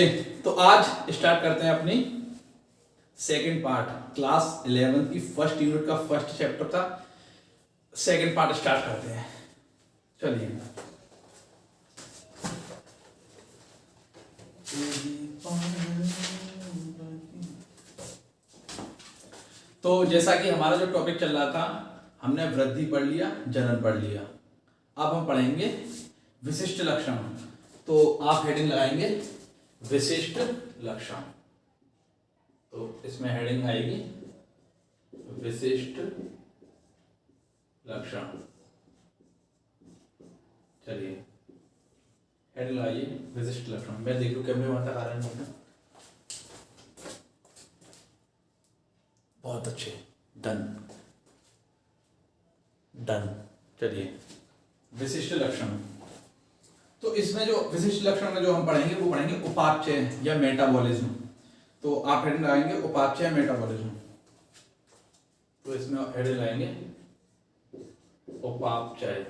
चलिए तो आज स्टार्ट करते हैं अपनी सेकंड पार्ट, क्लास 11 की फर्स्ट यूनिट का फर्स्ट चैप्टर का सेकंड पार्ट स्टार्ट करते हैं। चलिए तो जैसा कि हमारा जो टॉपिक चल रहा था, हमने वृद्धि पढ़ लिया, जनन पढ़ लिया। अब हम पढ़ेंगे विशिष्ट लक्षण। तो आप हेडिंग लगाएंगे विशिष्ट लक्षण। तो इसमें हेडिंग आएगी विशिष्ट लक्षण। चलिए हेडिंग लगाइए विशिष्ट लक्षण। मैं देख लूं कैमरे में तक आ रहा है। बहुत अच्छे, डन डन। चलिए विशिष्ट लक्षण। तो इसमें जो विशिष्ट लक्षण में जो हम पढ़ेंगे वो पढ़ेंगे उपापचय या मेटाबॉलिज्म। तो आप हेडिंग लगाएंगे उपापचय या मेटाबॉलिज्म। तो इसमें हेडिंग लगाएंगे उपापचय,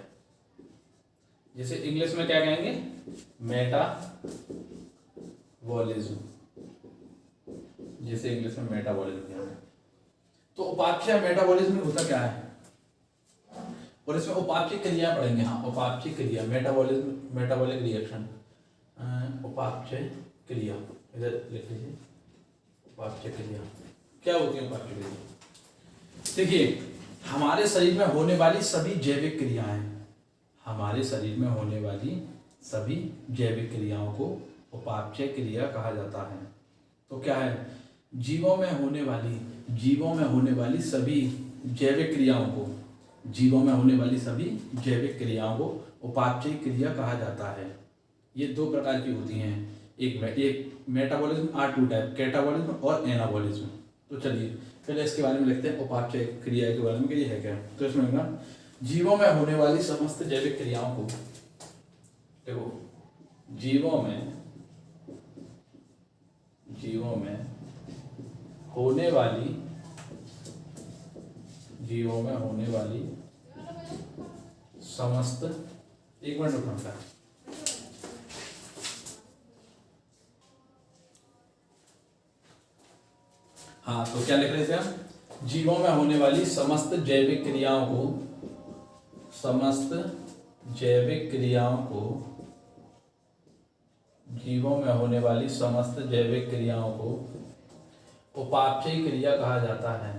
जिसे इंग्लिश में क्या कहेंगे, मेटाबॉलिज्म, जिसे इंग्लिश में मेटाबॉलिज्म कहेंगे। तो उपापचय मेटाबॉलिज्म में होता क्या है, और इसमें उपापचय क्रिया पढ़ेंगे। हाँ, उपापचय क्रिया, मेटाबॉलिज्म, मेटाबॉलिक रिएक्शन, उपापचय क्रिया इधर लिख लीजिए। उपापचय क्रिया क्या होती है? उपापचय क्रिया देखिए, हमारे शरीर में होने वाली सभी जैविक क्रियाएं, हमारे शरीर में होने वाली सभी जैविक क्रियाओं को उपापचय क्रिया कहा जाता है। तो क्या है, जीवों में होने वाली सभी जैविक क्रियाओं को, जीवों में होने वाली सभी जैविक क्रियाओं को उपापचय क्रिया कहा जाता है। ये दो प्रकार की होती हैं, एक metabolism are two type, catabolism और एनाबॉलिज्म। तो चलिए पहले इसके बारे में लिखते हैं, उपापचय क्रिया के बारे में कि ये है क्या। तो इसमें होगा जीवों में होने वाली समस्त जैविक क्रियाओं को, देखो जीवों में होने वाली समस्त, एक मिनट रुकना। हाँ, तो क्या लिख रहे थे हम, जीवों में होने वाली समस्त जैविक क्रियाओं को जीवों में होने वाली समस्त जैविक क्रियाओं को उपापचय क्रिया कहा जाता है।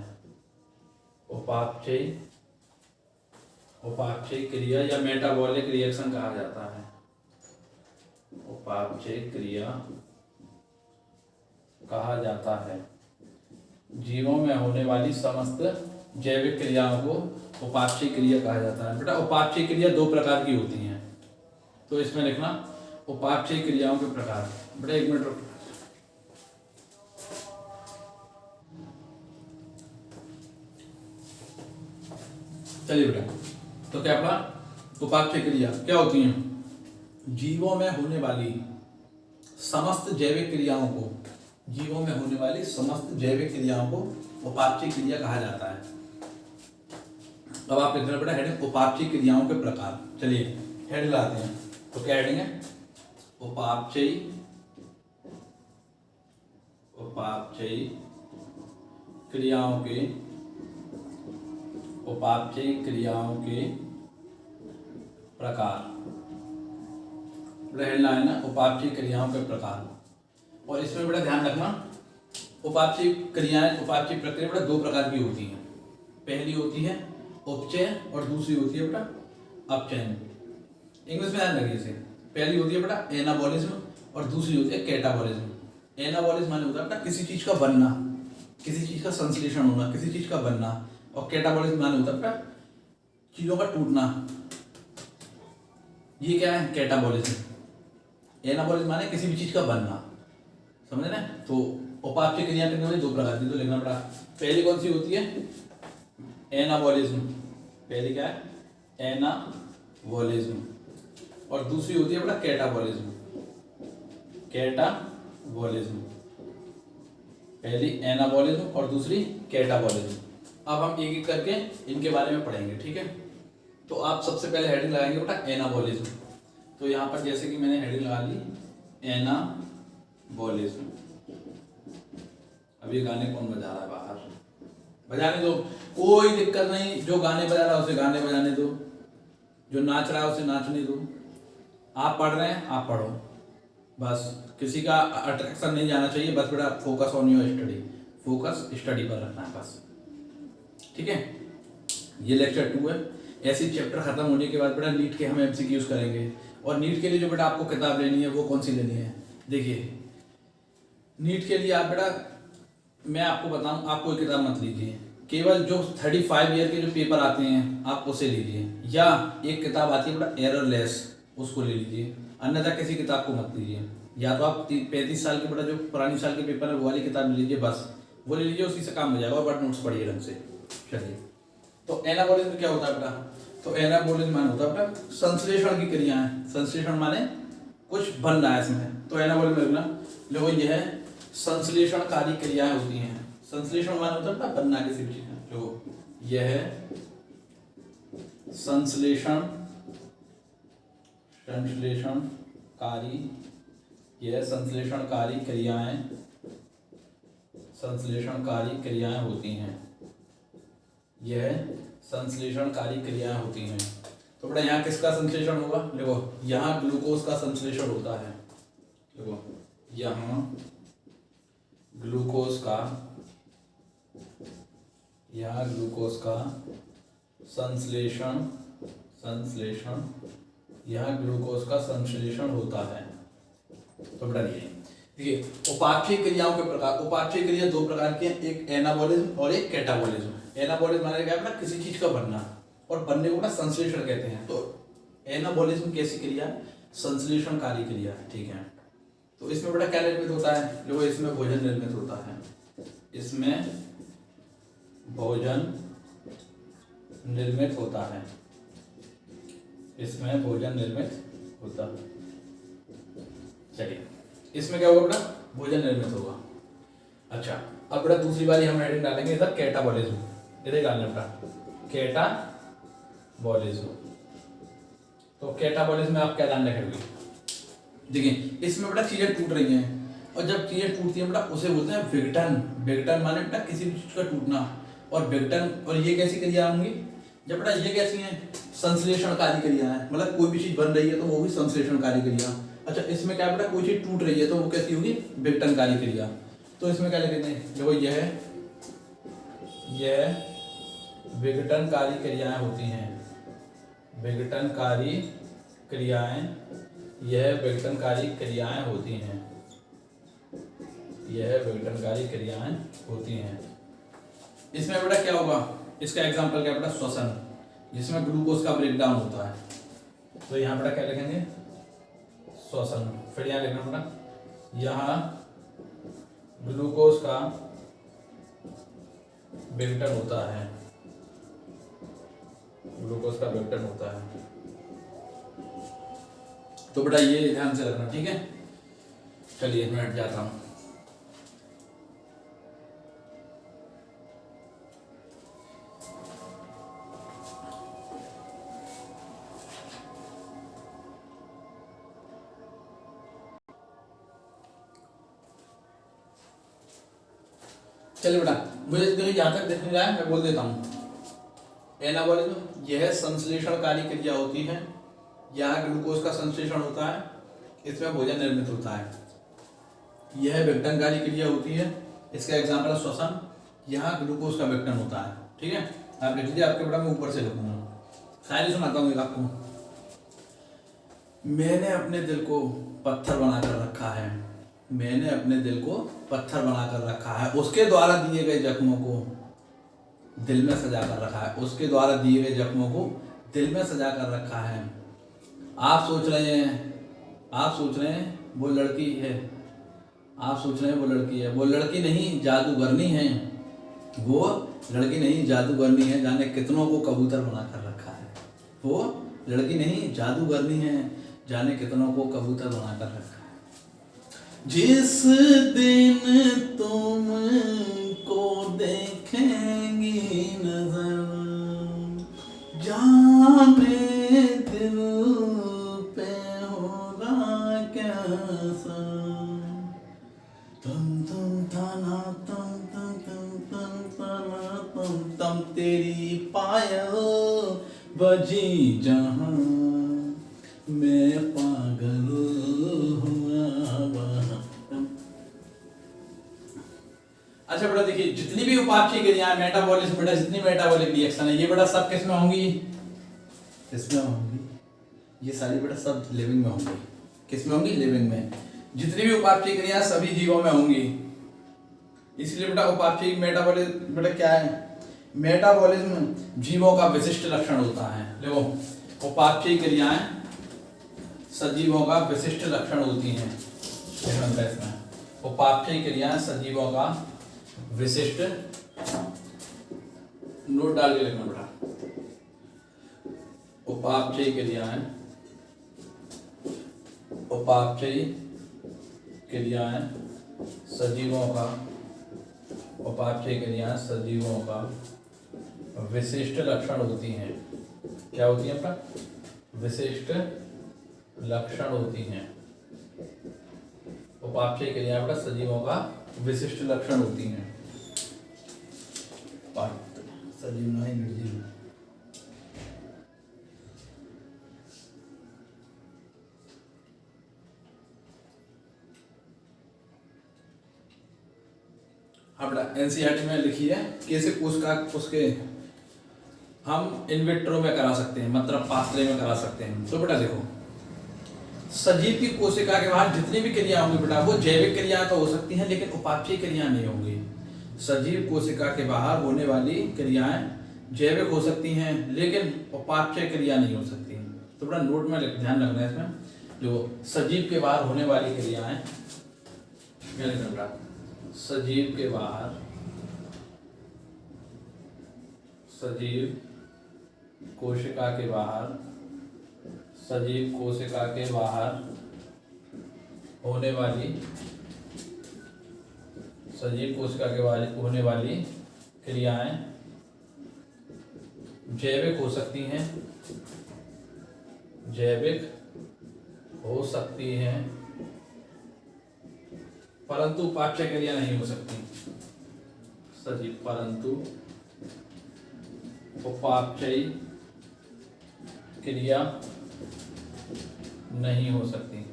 उपापचय क्रिया या मेटाबॉलिक रिएक्शन कहा जाता है। उपापचय क्रिया कहा जाता है। जीवों में होने वाली समस्त जैविक क्रियाओं को उपापचय क्रिया कहा जाता है। बेटा उपापचय क्रिया दो प्रकार की होती हैं, तो इसमें लिखना उपापचय क्रियाओं के प्रकार। बेटा एक मिनट रुक, चलिए बेटा। तो क्या अपना उपापचय क्रिया क्या होती हैं, जीवों में होने वाली समस्त जैविक क्रियाओं को, जीवों में होने वाली समस्त जैविक क्रियाओं को उपापचय क्रिया कहा जाता है। अब आप लिख रहे बेटा हेडिंग उपापचय क्रियाओं के प्रकार। चलिए हेड लाते हैं। तो क्या हेडिंग है, उपापचय क्रियाओं के प्रकार। बेटा हेडलाइन है ना, उपापचय क्रियाओं के प्रकार। और इसमें बड़ा ध्यान रखना, उपापचय उपापचय प्रक्रिया बेटा दो प्रकार की होती हैं। पहली होती है उपचय और दूसरी होती है बेटा अपचयन। इंग्लिश में ध्यान रखिए इसे। पहली होती है बेटा एनाबॉलिज्म और दूसरी होती है कैटाबॉलिज्म। एनाबॉलिज्म माने होता है बेटा किसी चीज का बनना, किसी चीज का संश्लेषण होना, किसी चीज का बनना। और कैटाबॉलिज्म माने होता है बेटा चीजों का टूटना। ये क्या है, कैटाबॉलिज्म। एनाबॉलिज्म माने किसी भी चीज का बनना, समझे ना। तो उपापचय क्रिया करने वाली दो प्रकार की, तो लिखना पड़ा। पहली कौन सी होती है, एनाबॉलिज्म। पहली क्या है, एनाबॉलिज्म। और दूसरी होती है बेटा कैटाबॉलिज्म। पहली एनाबॉलिज्म और दूसरी कैटाबॉलिज्म। अब हम एक एक करके इनके बारे में पढ़ेंगे, ठीक है। तो आप सबसे पहले हेडिंग लगाएंगे बेटा एनाबॉलिज्म। तो यहाँ पर जैसे कि मैंने हेडिंग लगा ली वॉलिज्म। अब ये गाने कौन बजा रहा है बाहर, बजाने दो, कोई दिक्कत नहीं। जो गाने बजा रहा है उसे गाने बजाने दो, जो नाच रहा है उसे नाचने दो। आप पढ़ रहे हैं, आप पढ़ो, बस किसी का अट्रैक्शन नहीं जाना चाहिए। बस बेटा focus on your study, focus study पर रखना है बस, ठीक है। ये लेक्चर 2 है। ऐसे चैप्टर खत्म होने के बाद बेटा नीट के हम एमसीक्यूज करेंगे। और नीट के लिए जो बेटा आपको किताब लेनी है वो कौन सी लेनी है, देखिए नीट के लिए आप बेटा, मैं आपको बताऊं, आप कोई किताब मत लीजिए, केवल जो 35 ईयर के जो पेपर आते हैं आप उसे लीजिए, या एक किताब आती है बेटा एररलेस, उसको ले लीजिए, अन्यथा किसी किताब को मत लीजिए। या तो आप 35 साल के बेटा जो पुरानी साल के पेपर है वो वाली किताब ले लीजिए, बस वो ले लीजिए, उसी से काम हो जाएगा। और बट नोट्स पढ़िए ढंग से। चलिए, तो एनाबॉलिज्म क्या होता है बेटा, तो एनाबॉलिज्म माने होता है बेटा संश्लेषण की क्रियाएं। संश्लेषण माने कुछ बन रहा है इसमें, तो एनाबॉलिज्म लिखना, देखो ये है संश्लेषणकारी क्रियाएं होती हैं। संश्लेषण माने होता है बेटा बनना किसी भी चीज का, जो यह है संश्लेषणकारी, यह संश्लेषणकारी क्रियाएं होती हैं, यह संश्लेषणकारी क्रियाएं होती हैं। तो बेटा यहाँ किसका संश्लेषण होगा, देखो यहाँ ग्लूकोज का संश्लेषण होता है, देखो यहाँ ग्लूकोज का संश्लेषण यहाँ ग्लूकोज का संश्लेषण होता है। तो बेटा देखिए उपापचय क्रियाओं के प्रकार, उपापचय क्रिया 2 प्रकार की हैं, एक एनाबॉलिज्म और एक कैटाबॉलिज्म। एनाबॉलिज्म माने क्या बेटा किसी चीज का बनना, और बनने को ना संश्लेषण कहते हैं। तो एनाबॉलिज्म कैसी क्रिया, संश्लेषणकारी क्रिया, ठीक है। तो इसमें बेटा क्या निर्मित होता है, जो इसमें भोजन निर्मित होता है, इसमें भोजन निर्मित होता है, इसमें भोजन निर्मित होता है। चलिए इसमें क्या होगा बेटा, भोजन निर्मित होगा। अच्छा अब बेटा दूसरी बारी हम हेडिंग डालेंगे इधर कैटाबॉलिज्म, इधर डालना बेटा कैटाबॉलिज्म। तो कैटाबॉलिज्म में आप क्या ध्यान रखेंगे, देखिए इसमें बेटा चीजें टूट रही हैं, और जब चीजें टूटती हैं बेटा उसे बोलते हैं विघटन। विघटन माने बेटा किसी भी चीज का टूटना, और विघटन, और ये कैसी क्रिया होंगी, जब बेटा ये कैसी हैं, संश्लेषणकारी क्रिया है, मतलब कोई भी चीज बन रही है तो वो भी संश्लेषणकारी क्रिया। अच्छा इसमें क्या बेटा कोई चीज टूट रही है तो वो कैसी होगी, विघटनकारी क्रिया। तो इसमें क्या लिखते हैं, देखो यह विघटनकारी क्रियाएं होती हैं, विघटनकारी क्रियाएं, यह विघटनकारी क्रियाएं होती हैं, यह विघटनकारी क्रियाएं होती हैं। इसमें बेटा क्या होगा, इसका एग्जांपल क्या बेटा, श्वसन, जिसमें ग्लूकोज का ब्रेकडाउन होता है। तो यहाँ बेटा क्या लिखेंगे, श्वसन। फिर यहाँ लिखना बेटा, यहाँ ग्लूकोज का विघटन होता है, ग्लूकोज का विघटन होता है। तो बेटा ये ध्यान से रखना, ठीक है। चलिए मैं हट जाता हूँ। चलिए बेटा मुझे यहाँ तक देखने जाए, मैं बोल देता हूँ। एनाबॉलिज्म यह संश्लेषणकारी क्रिया होती है, यहाँ ग्लूकोज का संश्लेषण होता है, इसमें भोजन निर्मित होता है। यह विघटनकारी क्रिया होती है, इसका एग्जाम्पल श्वसन, यहाँ ग्लूकोज का विघटन होता है, ठीक है। आप लिख लीजिए, आपके बेटा मैं ऊपर से लिखूंगा, शायरी सुनाता हूँ एक आपको। मैंने अपने दिल को पत्थर बनाकर रखा है, मैंने अपने दिल को पत्थर बनाकर रखा है, उसके द्वारा दिए गए जख्मों को दिल में सजा कर रखा है, उसके द्वारा दिए गए जख्मों को दिल में सजा कर रखा है। आप सोच रहे हैं वो लड़की है, आप सोच रहे हैं वो लड़की है, वो लड़की नहीं जादूगरनी है, वो लड़की नहीं जादूगरनी है, जाने कितनों को कबूतर बनाकर रखा है। वो लड़की नहीं जादूगरनी है, जाने कितनों को कबूतर बनाकर रखा है। जिस दिन तुमको देखेंगी नजर, जाने दिल पे होगा क्या असर, बजी जहां मैं पागल हुआ वहां। अच्छा बेटा देखिए, जितनी भी उपापचयी क्रियाएं मेटाबॉलिज्म बेटा, जितनी मेटाबॉलिक रिएक्शन है ये बेटा सब किस में होंगी, किसमें होंगी, ये सारी बेटा सब लिविंग में होंगी। किस में होंगी, लिविंग में। जितनी भी उपापचयी क्रियाएं सभी जीवों में होंगी। इसलिए बेटा उपापचयी मेटाबॉलिज्म बेटा क्या है, मेटाबॉलिज्म जीवों का विशिष्ट लक्षण होता है। देखो उपापचयी क्रियाएं सजीवों का विशिष्ट लक्षण होती हैं। इसमें उपापचयी क्रियाएं सजीवों का विशिष्ट, नोट डाल के लिखना बेटा, उपापचयी क्रियाएं, उपापचयी क्रियाएं सजीवों का, उपापचयी क्रियाएं सजीवों का विशिष्ट लक्षण होती हैं। क्या होती है बेटा, विशिष्ट लक्षण होती हैं। उपापचयी क्रियाएं बेटा सजीवों का विशिष्ट लक्षण होती हैं। सजीव नहीं निर्जीव। एनसीईआरटी में लिखी है कैसे कोशिका उसके हम इनविट्रो में करा सकते हैं, मतलब पाथवे में करा सकते हैं। तो बेटा देखो, सजीव की कोशिका के बाहर जितनी भी क्रिया होंगी बेटा वो जैविक क्रिया तो हो सकती हैं लेकिन उपापचयी क्रिया नहीं होंगी। सजीव कोशिका के बाहर होने वाली क्रियाएं जैविक हो सकती हैं लेकिन उपापचय क्रिया नहीं हो सकती। तो बड़ा नोट में ध्यान रखना है इसमें, जो सजीव के बाहर होने वाली क्रियाएं, सजीव के बाहर, सजीव कोशिका के बाहर, सजीव कोशिका के बाहर होने वाली, सजीव कोशिका के बाहर होने वाली क्रियाएं जैविक हो सकती हैं, जैविक हो सकती हैं परंतु उपापचय क्रिया नहीं हो सकती। सजीव परंतु उपापचयी क्रिया नहीं हो सकती।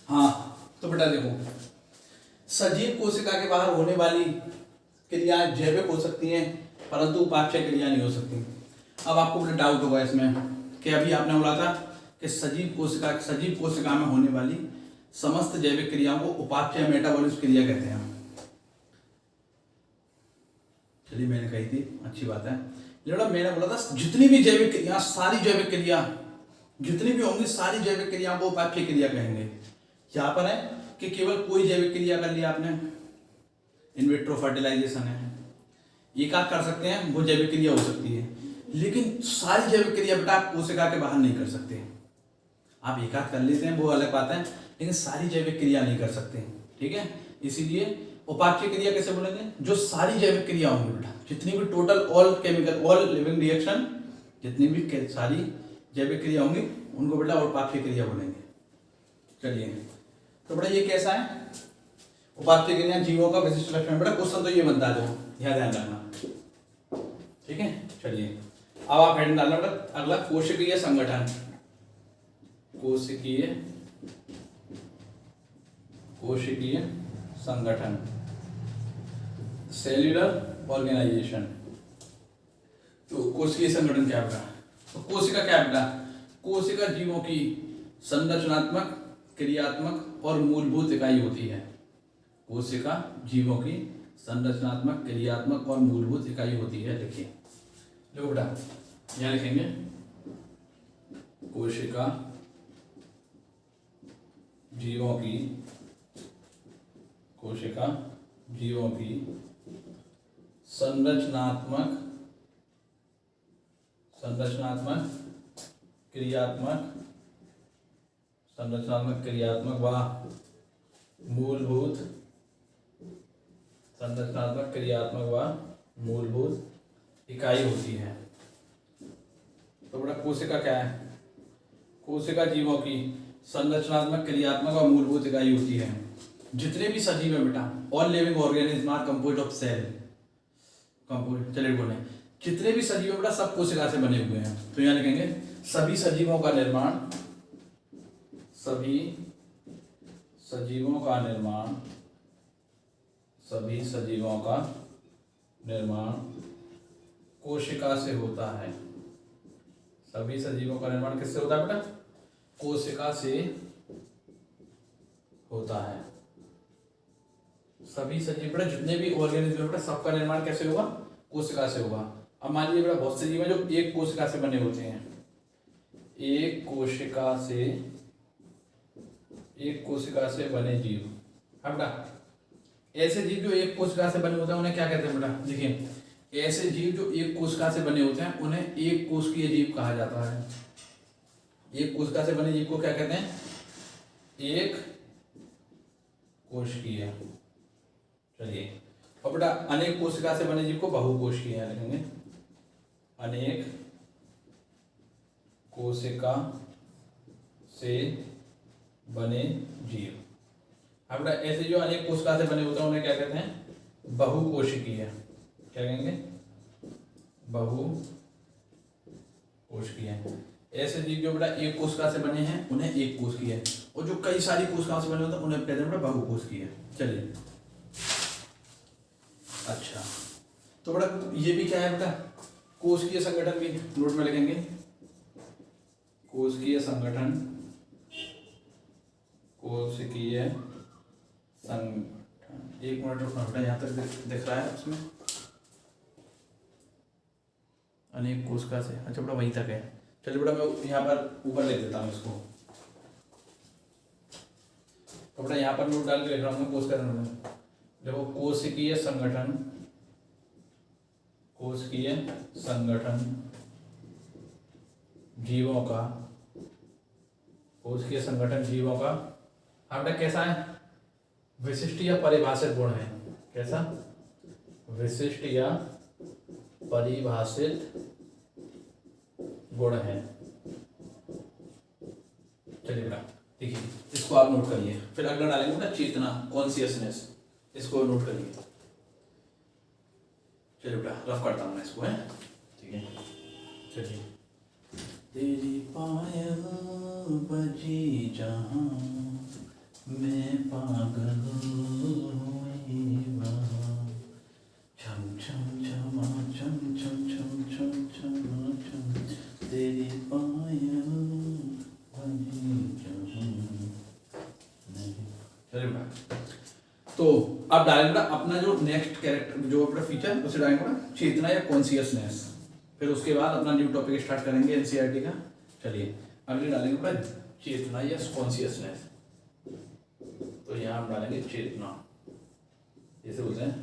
हाँ तो बेटा देखो, सजीव कोशिका के बाहर होने वाली क्रियाएं जैविक हो सकती हैं परंतु उपापचय क्रिया नहीं हो सकती। अब आपको बड़ा डाउट होगा इसमें कि अभी आपने बोला था कि सजीव कोशिका में होने वाली समस्त जैविक क्रियाओं को उपापचय मेटाबॉलिज्म क्रिया कहते हैं। चलिए मैंने कही थी, अच्छी बात है। लेकिन मैंने बोला था जितनी भी जैविक क्रिया, सारी जैविक क्रिया जितनी भी होंगी सारी जैविक क्रियाओं को उपापचय क्रिया कहेंगे। यहाँ पर है कि केवल कोई जैविक क्रिया कर लिया आपने, इनविट्रो फर्टिलाइजेशन है, ये क्या कर सकते हैं, वो जैविक क्रिया हो सकती है, लेकिन सारी जैविक क्रिया बेटा आप कोशिका के बाहर नहीं कर सकते। आप एक आध कर लेते हैं वो अलग बात है, लेकिन सारी जैविक क्रिया नहीं कर सकते। ठीक है, इसीलिए उपापचय क्रिया कैसे बोलेंगे, जो सारी जैविक क्रिया होंगी बेटा, जितनी भी total all chemical all living reaction, जितनी भी सारी जैविक क्रिया होंगी उनको बेटा उपापचय क्रिया बोलेंगे। चलिए तो बेटा ये कैसा है, उपापचय क्रिया जीवों का विशिष्ट लक्षण। बेटा क्वेश्चन तो ये बनता है, यहाँ ध्यान रखना। ठीक है, चलिए अब आप हेडिंग डालना बेटा, अगला कोशिकीय संगठन, कोशिकीय संगठन, सेल्यूलर ऑर्गेनाइजेशन। तो कोशिकीय संगठन क्या बेटा, तो कोशिका क्या बेटा, कोशिका जीवों की संरचनात्मक, क्रियात्मक और मूलभूत इकाई होती है। कोशिका जीवों की संरचनात्मक, क्रियात्मक और मूलभूत इकाई होती है। लिखिए, देखो बेटा यहाँ लिखेंगे, कोशिका जीवों की, कोशिका जीवों की संरचनात्मक, क्रियात्मक, संरचनात्मक, क्रियात्मक व मूलभूत, संरचनात्मक, क्रियात्मक व मूलभूत इकाई होती है। तो बेटा कोशिका क्या है, कोशिका जीवों की संरचनात्मक, क्रियात्मक और मूलभूत इकाई होती है। जितने भी सजीव है बेटा, all living organism are composed of cell. Compose, चलिए बोले, जितने भी सजीव है बेटा सब कोशिका से बने हुए हैं। तो यहाँ लिखेंगे सभी सजीवों का निर्माण, सभी सजीवों का निर्माण, सभी सजीवों का निर्माण कोशिका से होता है। सभी सजीवों का निर्माण किससे होता है बेटा? कोशिका से होता है। सभी सजीव बेटा, जितने भी ऑर्गेनिज्म बेटा, सबका निर्माण कैसे होगा? कोशिका से होगा। अब मान लीजिए बेटा बहुत से जीव हैं जो एक कोशिका से बने होते हैं, एक कोशिका से बने जीव। अब बेटा ऐसे जीव जो एक कोशिका से बने होते हैं उन्हें क्या कहते हैं बेटा? देखिए, ऐसे जीव जो एक कोशिका से बने होते हैं उन्हें एक कोशिकीय जीव कहा जाता है। एक कोशिका से बने जीव को क्या कहते हैं? एक कोशिकीय। चलिए, और बेटा अनेक कोशिका से बने जीव को बहुकोशिकीय लिखेंगे। अनेक कोशिका से बने जीव। अब बेटा ऐसे जो अनेक कोशिका से बने होते हैं उन्हें क्या कहते हैं? बहुकोशिकीय। क्या कहेंगे? बहुकोशिकीय। ऐसे जीव जो बेटा एक कोशिका से बने हैं उन्हें एक कोशिकीय, और जो कई सारी कोशिकाओं से बने होते हैं उन्हें कहते हैं बेटा बहुकोशिकीय। चलिए, अच्छा, तो बेटा ये भी क्या है बेटा? कोशिकीय संगठन भी नोट में लिखेंगे। कोशिकीय संगठन, कोशिकीय संगठन। एक मिनट रुकना बेटा, यहाँ तक दिख रहा है उसमें अनेक कोशिका से। अच्छा बेटा वहीं तक है। चलिए बेटा मैं यहाँ पर ऊपर लिख देता हूँ इसको। तो बेटा यहाँ पर नोट डाल के लिख रहा हूँ कोशिका संगठन। देखो, कोशिकीय संगठन, कोशिकीय संगठन जीवों का, कोशिकीय संगठन जीवों का हाँ बेटा कैसा है? विशिष्ट या परिभाषित गुण है। कैसा? विशिष्ट या परिभाषित गुण है। चलिए बेटा देखिए, इसको आप नोट करिए। फिर अगला डालेंगे बेटा चेतना, कॉन्शियसनेस। इसको नोट करिए। चलिए बेटा रफ करता हूँ मैं इसको, है ठीक है। चलिए, तेरी पायल बजी जहाँ मैं पागल हुई वहाँ, छम छम छमा छम छम छम छम छमा छम, तेरी पायल बजी जहाँ। चलिए बेटा, तो अब डालेंगे बेटा अपना जो नेक्स्ट कैरेक्टर, जो अपना फीचर, उसे डालेंगे बेटा चेतना या कॉन्शियसनेस। फिर उसके बाद अपना न्यू टॉपिक स्टार्ट करेंगे एनसीईआरटी का। चलिए अगले डालेंगे बेटा चेतना या कॉन्शियसनेस। तो यहाँ हम डालेंगे चेतना, जैसे बोलते हैं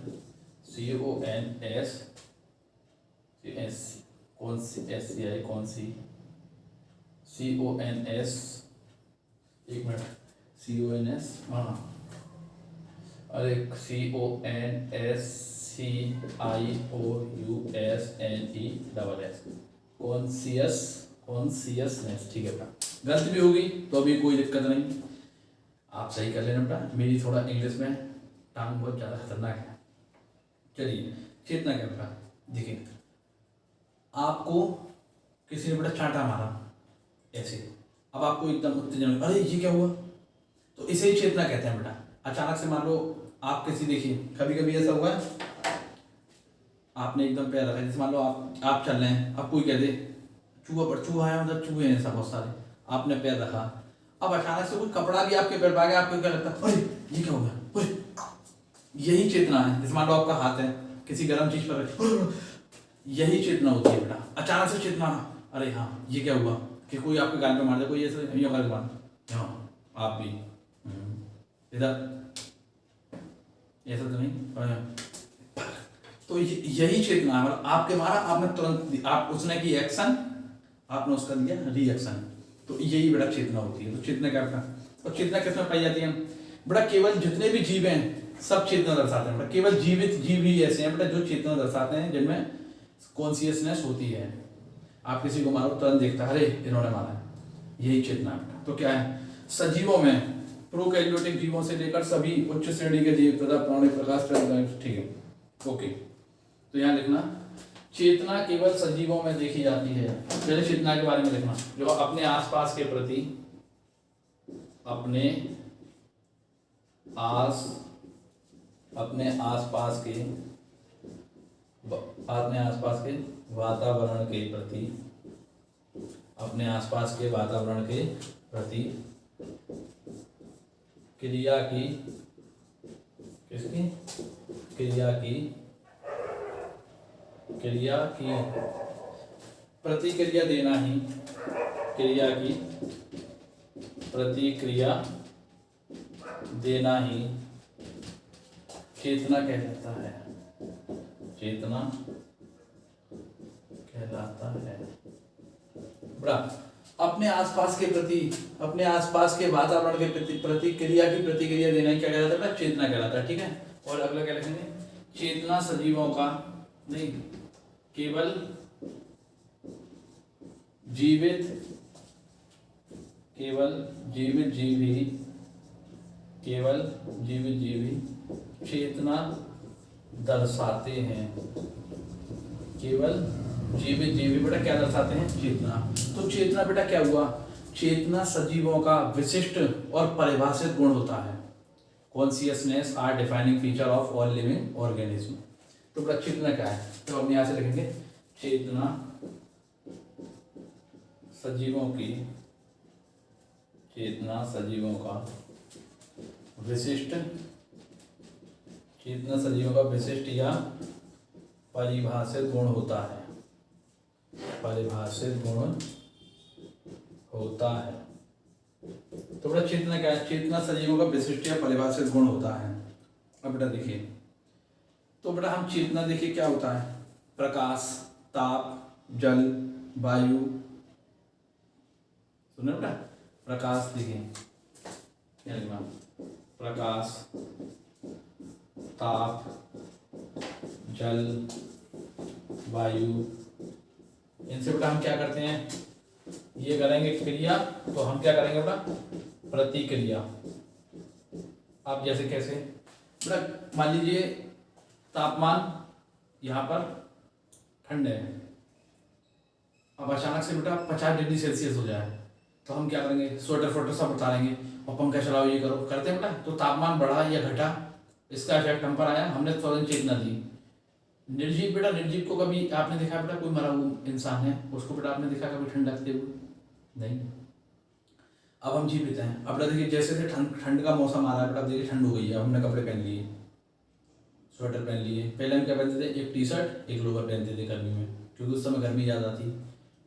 CONS, एक मिनट, CONS, हाँ अरे CONSCIOUSNESS, कॉन्शियसनेस। ठीक है बेटा, गलती भी होगी तो अभी कोई दिक्कत नहीं, आप सही कर लेना बेटा। मेरी थोड़ा इंग्लिश में टांग बहुत ज़्यादा खतरनाक है। चलिए, चेतना क्या बेटा? देखिए, आपको किसी ने बेटा चांटा मारा ऐसे, अब आपको एकदम उत्तेजन, अरे ये क्या हुआ? तो इसे ही चेतना कहते हैं बेटा। अचानक से मान लो आप किसी, देखिए कभी कभी ऐसा हुआ है, आपने एकदम पैर रखा, जैसे मान लो आप चल रहे हैं, अब कोई कह दे चूहा है, मतलब चूहे हैं ऐसा बहुत सारे, आपने पैर रखा, अब अचानक से कोई कपड़ा भी आपके पैर पे आ गया, आपको क्या लगता है? अरे ये क्या हो गया? अरे यही चेतना है। जैसे मान लो आपका हाथ है किसी गर्म चीज पर रखे, यही चेतना होती है बेटा। अचानक से चेतना, अरे हाँ ये क्या हुआ? कि कोई आपके गाल पे मार दे, कोई ऐसे यूँ कर मार, हाँ आप भी इधर ऐसा तो नहीं, तो यही चेतना है। मतलब आपके मारा, आपने तुरंत, आप उसने की एक्शन, आपने उसका दिया रिएक्शन, तो यही बेटा चेतना होती है। तो चेतना क्या बेटा? और चेतना किस में पाई जाती है बेटा? केवल जितने भी जीव हैं सब चेतना दर्शाते हैं बेटा। केवल जीवित जीव ही ऐसे हैं बेटा जो चेतना दर्शाते हैं, जिनमें कॉन्शियसनेस होती है। आप किसी को मारो तुरंत देखता है अरे इन्होंने मारा है, यही चेतना है बेटा। तो क्या है, सजीवों में प्रोकैरियोटिक जीवों से लेकर सभी उच्च श्रेणी के जीव तथा प्राणी प्रकाश, ठीक है ओके। तो यहाँ लिखना चेतना केवल सजीवों में देखी जाती है। पहले चेतना के बारे में लिखना, जो अपने आसपास के प्रति अपने आसपास के वातावरण के प्रति, अपने आसपास के वातावरण के प्रति क्रिया की, किसकी क्रिया की प्रतिक्रिया देना ही, क्रिया की प्रतिक्रिया देना ही चेतना कहलाता है, चेतना कहलाता है। बड़ा अपने आसपास के प्रति, अपने आसपास के वातावरण के प्रति प्रतिक्रिया की प्रतिक्रिया देना ही क्या कहलाता है, चेतना कहलाता है। ठीक है, और अगला क्या लिखेंगे, चेतना सजीवों का नहीं, केवल जीवित जीवी चेतना दर्शाते हैं, केवल जीवित जीवी बेटा क्या दर्शाते हैं, चेतना। तो चेतना बेटा क्या हुआ, चेतना सजीवों का विशिष्ट और परिभाषित गुण होता है। Consciousness are defining feature of all living organism. तो बेटा चेतना क्या है, तो हम यहाँ से लिखेंगे चेतना सजीवों की, चेतना सजीवों का विशिष्ट, चेतना सजीवों का विशिष्ट या परिभाषित गुण होता है, परिभाषित गुण होता है। तो बेटा चेतना क्या है, चेतना सजीवों का विशिष्ट या परिभाषित गुण होता है। अब बेटा देखिए, तो बेटा हम चेतना देखिए क्या होता है, प्रकाश, ताप, जल, वायु, सुने बेटा, प्रकाश देखिए क्या लिखना, प्रकाश, ताप, जल, वायु, इनसे बेटा हम क्या करते हैं, ये करेंगे क्रिया, तो हम क्या करेंगे बेटा, प्रतिक्रिया। अब जैसे कैसे बेटा, मान लीजिए तापमान यहाँ पर ठंड है, अब अचानक से बेटा 50 डिग्री सेल्सियस हो जाए, तो हम क्या करेंगे, स्वेटर सब उतारेंगे और पंखा चलाओ, ये करो, करते हैं बेटा। तो तापमान बढ़ा या घटा, इसका इफेक्ट हम पर आया, हमने तुरंत चेतना दी। निर्जीव बेटा, निर्जीव को कभी आपने देखा बेटा, कोई मरा हुआ इंसान है, उसको बेटा आपने देखा कभी ठंड लगते हुए, नहीं। अब हम जीवित हैं। अब बेटा देखिए, जैसे ठंड का मौसम आ रहा है बेटा, देखिए ठंड हो गई है, हमने कपड़े पहन लिए, स्वेटर पहन लिए। पहले हम क्या पहनते थे, एक टी शर्ट एक लोअर पहनते थे गर्मी में, क्योंकि उस समय गर्मी ज़्यादा थी।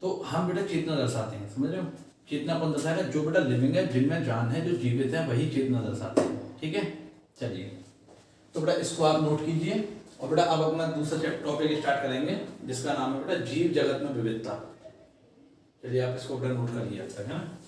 तो हम बेटा चेतना दर्शाते हैं, समझ रहे हो, चेतना कौन दर्शाएगा, जो बेटा लिविंग है, जिनमें जान है, जो जीवित है, वही चेतना दर्शाते हैं। ठीक है, चलिए, तो बेटा इसको आप नोट कीजिए। और बेटा अब अपना दूसरा टॉपिक स्टार्ट करेंगे, जिसका नाम है बेटा जीव जगत में विविधता। चलिए आप इसको बेटा नोट करिए अब तक, है ना।